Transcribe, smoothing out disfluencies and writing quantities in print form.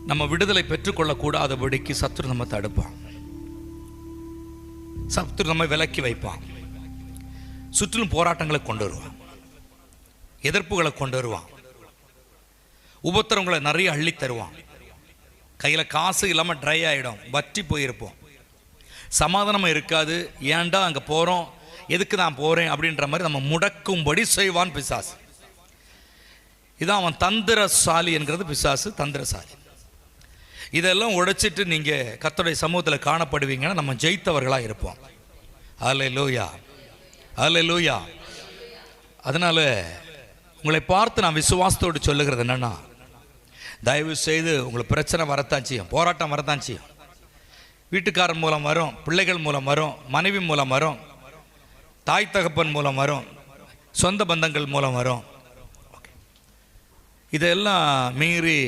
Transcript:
நம்ம விடுதலை பெற்றுக்கொள்ளக்கூடாதபடிக்கு சத்துரு நம்ம தடுப்பான், சத்துரு நம்ம விலக்கி வைப்பான், சுற்றிலும் போராட்டங்களை கொண்டு வருவான், எதிர்ப்புகளை கொண்டு வருவான், உபத்திரங்களை நிறைய அள்ளி தருவான். கையில் காசு இல்லாமல் ட்ரை ஆகிடும், வற்றி போயிருப்போம், சமாதானமாக இருக்காது. ஏன்டா அங்கே போகிறோம், எதுக்கு நான் போகிறேன் அப்படின்ற மாதிரி நம்ம முடக்கும்படி செய்வான் பிசாசு. இதான் அவன் தந்திரசாலி என்கிறது. பிசாசு தந்திரசாலி. இதெல்லாம் உடைச்சிட்டு நீங்கள் கர்த்தருடைய சமூகத்தில் காணப்படுவீங்கன்னா நம்ம ஜெயித்தவர்களாக இருப்போம். அல்லேலூயா, அல்லேலூயா. அதனால் உங்களை பார்த்து நான் விசுவாசத்தோடு சொல்லுகிறது என்னென்னா, தயவு செய்து உங்களுக்கு பிரச்சனை வரத்தான் செய்யும், போராட்டம் வரத்தான் செய்யும். வீட்டுக்காரன் மூலம் வரும், பிள்ளைகள் மூலம் வரும், மனைவி மூலம் வரும், தாய் தகப்பன் மூலம் வரும், சொந்த பந்தங்கள் மூலம் வரும். இதெல்லாம் மீறி